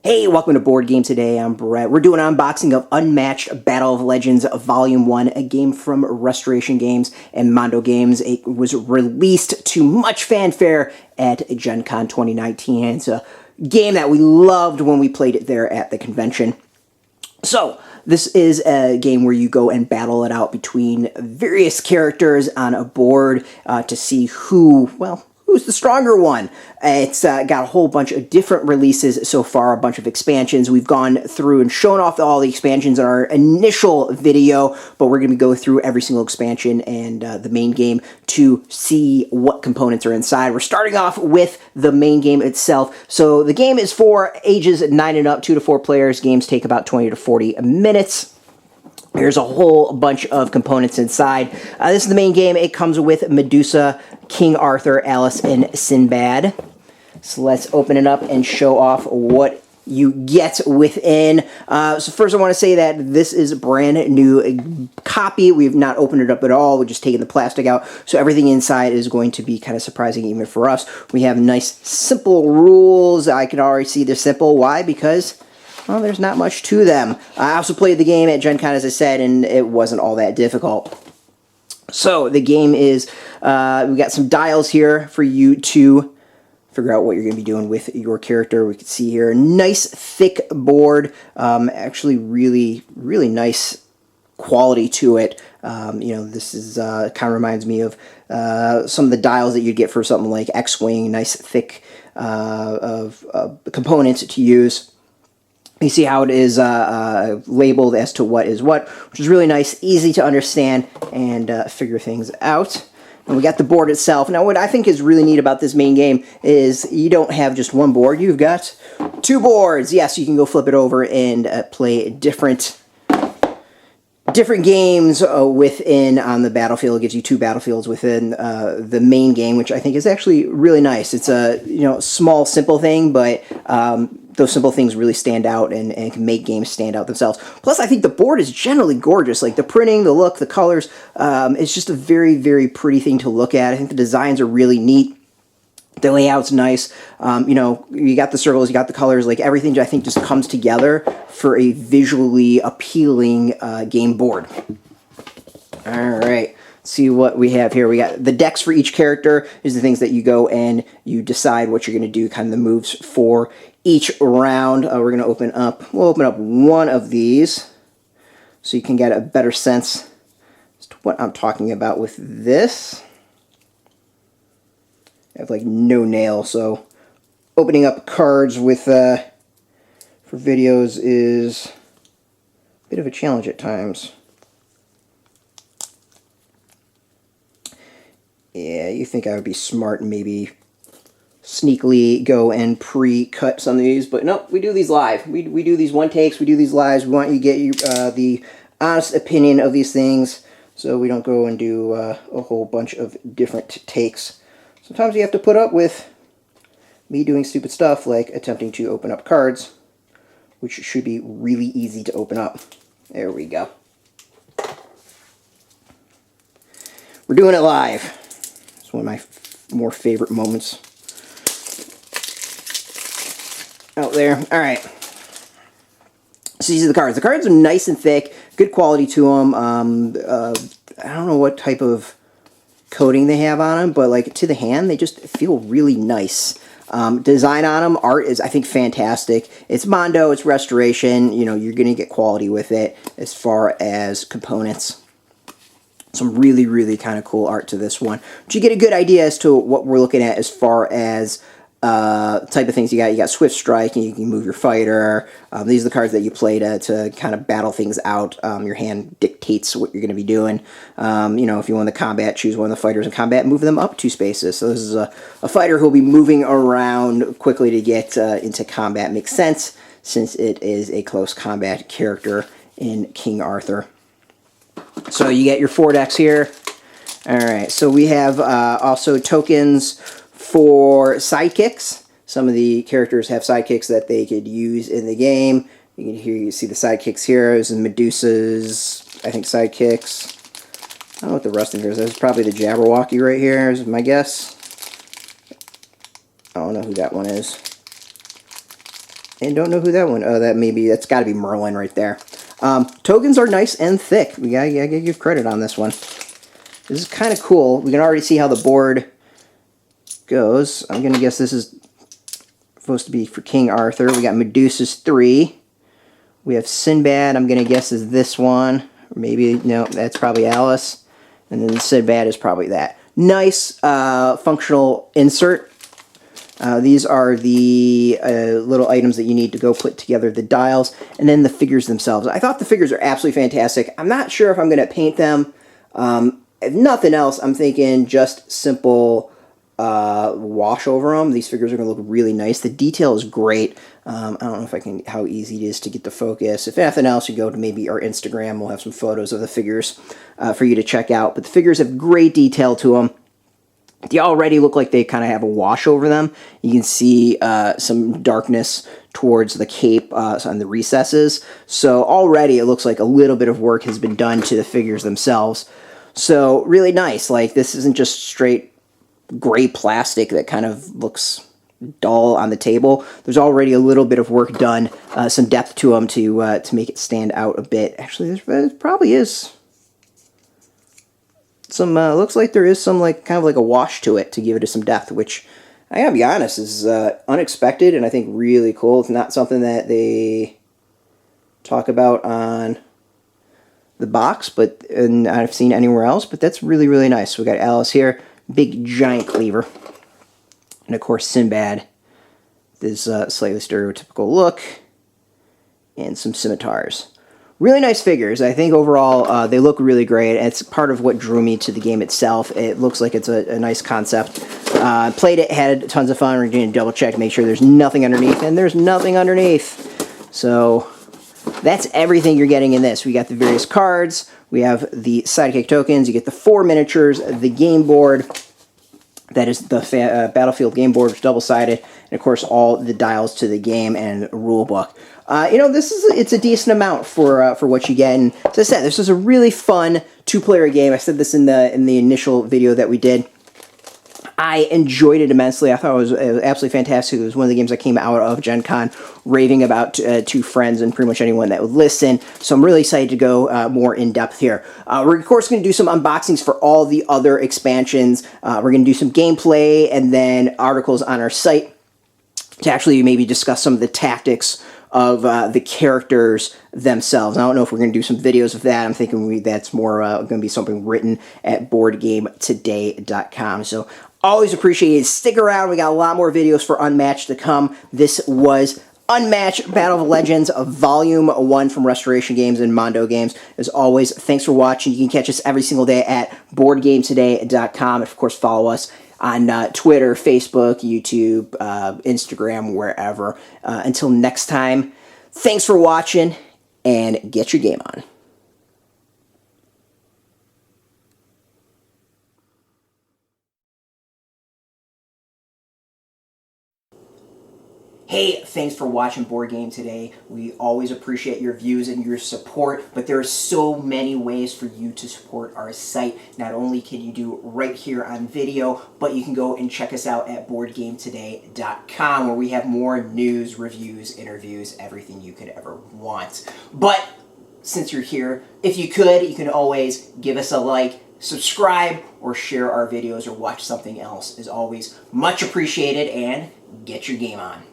Hey, welcome to Board Game Today. I'm Brett. We're doing an unboxing of Unmatched Battle of Legends Volume 1, a game from Restoration Games and Mondo Games. It was released to much fanfare at Gen Con 2019. It's a game that we loved when we played it there at the convention. So, this is a game where you go and battle it out between various characters on a board to see who's the stronger one. It's got a whole bunch of different releases so far, a bunch of expansions. We've gone through and shown off all the expansions in our initial video, but we're going to go through every single expansion and the main game to see what components are inside. We're starting off with the main game itself. So the game is for ages 9 and up, 2 to 4 players. Games take about 20 to 40 minutes. There's a whole bunch of components inside. This is the main game. It comes with Medusa, King Arthur, Alice, and Sinbad. So let's open it up and show off what you get within. So first I want to say that this is a brand new copy. We've not opened it up at all. We've just taken the plastic out. So everything inside is going to be kind of surprising even for us. We have nice, simple rules. I can already see they're simple. Why? Because well, there's not much to them. I also played the game at Gen Con, as I said, and it wasn't all that difficult. So, the game is, we've got some dials here for you to figure out what you're going to be doing with your character. We can see here a nice, thick board. Actually, really, really nice quality to it. This is kind of reminds me of some of the dials that you'd get for something like X-Wing. Nice, thick of components to use. You see how it is labeled as to what is what, which is really nice, easy to understand, and figure things out. And we got the board itself. Now, what I think is really neat about this main game is you don't have just one board. You've got 2 boards. Yes, you can go flip it over and play different games within on the battlefield. It gives you 2 battlefields within the main game, which I think is actually really nice. It's a small, simple thing, but those simple things really stand out and can make games stand out themselves. Plus, I think the board is generally gorgeous. Like the printing, the look, the colors. It's just a very, very pretty thing to look at. I think the designs are really neat. The layout's nice. You got the circles, you got the colors, like everything I think just comes together for a visually appealing game board. All right. See what we have here. We got the decks for each character is the things that you go and you decide what you're going to do, kind of the moves for each round. We're going to we'll open up one of these so you can get a better sense as to what I'm talking about with this. I have like no nail, so opening up cards with for videos is a bit of a challenge at times. Yeah, you think I would be smart and maybe sneakily go and pre-cut some of these, but no, we do these live. We do these one takes, we do these lives. We want you to get the honest opinion of these things so we don't go and do a whole bunch of different takes. Sometimes you have to put up with me doing stupid stuff like attempting to open up cards, which should be really easy to open up. There we go. We're doing it live. It's one of my more favorite moments out there. All right. So these are the cards. The cards are nice and thick, good quality to them. I don't know what type of coating they have on them, but like to the hand, they just feel really nice. Design on them, art is, I think, fantastic. It's Mondo, it's Restoration. You're going to get quality with it as far as components. Some really, really kind of cool art to this one. But you get a good idea as to what we're looking at as far as type of things you got. You got Swift Strike, and you can move your fighter. These are the cards that you play to kind of battle things out. Your hand dictates what you're going to be doing. If you want the combat, choose one of the fighters in combat, move them up 2 spaces. So this is a fighter who will be moving around quickly to get into combat. Makes sense since it is a close combat character in King Arthur. So you get your 4 decks here. All right, so we have also tokens for sidekicks. Some of the characters have sidekicks that they could use in the game. You see the sidekicks here. This is Medusa's, I think, sidekicks. I don't know what the rest of it is. That's probably the Jabberwocky right here, is my guess. I don't know who that one is. And don't know who that one. Oh, that's got to be Merlin right there. Tokens are nice and thick. We gotta give credit on this one. This is kind of cool. We can already see how the board goes. I'm gonna guess this is supposed to be for King Arthur. We got Medusa's 3. We have Sinbad. I'm gonna guess is this one. Or maybe no, that's probably Alice. And then Sinbad is probably that. Nice functional insert. These are the little items that you need to go put together the dials, and then the figures themselves. I thought the figures are absolutely fantastic. I'm not sure if I'm going to paint them. If nothing else, I'm thinking just simple wash over them. These figures are going to look really nice. The detail is great. I don't know if how easy it is to get the focus. If nothing else, you go to maybe our Instagram. We'll have some photos of the figures for you to check out. But the figures have great detail to them. They already look like they kind of have a wash over them. You can see some darkness towards the cape on the recesses. So already it looks like a little bit of work has been done to the figures themselves. So really nice. Like, this isn't just straight gray plastic that kind of looks dull on the table. There's already a little bit of work done, some depth to them to make it stand out a bit. Actually, there probably is some, looks like there is some kind of like a wash to it to give it some depth, which I gotta be honest is unexpected and I think really cool. It's not something that they talk about on the box, and I've seen anywhere else, but that's really, really nice. So we got Alice here, big giant cleaver. And of course, Sinbad, this slightly stereotypical look, and some scimitars. Really nice figures. I think overall they look really great. It's part of what drew me to the game itself. It looks like it's a nice concept. Played it, had tons of fun. We're going to double check, make sure there's nothing underneath, and there's nothing underneath. So that's everything you're getting in this. We got the various cards. We have the sidekick tokens. You get the 4 miniatures, the game board. That is the Battlefield game board, which is double-sided, and of course all the dials to the game and rule book. You know, it's a decent amount for what you get. And as I said, this is a really fun 2-player game. I said this in the initial video that we did. I enjoyed it immensely. I thought it was absolutely fantastic. It was one of the games I came out of Gen Con raving about to friends and pretty much anyone that would listen. So I'm really excited to go more in depth here. We're of course going to do some unboxings for all the other expansions. We're going to do some gameplay and then articles on our site to actually maybe discuss some of the tactics of the characters themselves. I don't know if we're going to do some videos of that. I'm thinking that's more going to be something written at BoardGameToday.com. So always appreciate it. Stick around. We got a lot more videos for Unmatched to come. This was Unmatched Battle of Legends of Volume 1 from Restoration Games and Mondo Games. As always, thanks for watching. You can catch us every single day at BoardGameToday.com. And of course, follow us on Twitter, Facebook, YouTube, Instagram, wherever. Until next time, thanks for watching, and get your game on. Hey, thanks for watching Board Game Today. We always appreciate your views and your support, but there are so many ways for you to support our site. Not only can you do it right here on video, but you can go and check us out at BoardGameToday.com, where we have more news, reviews, interviews, everything you could ever want. But since you're here, if you could, you can always give us a like, subscribe, or share our videos or watch something else. Is always much appreciated, and get your game on.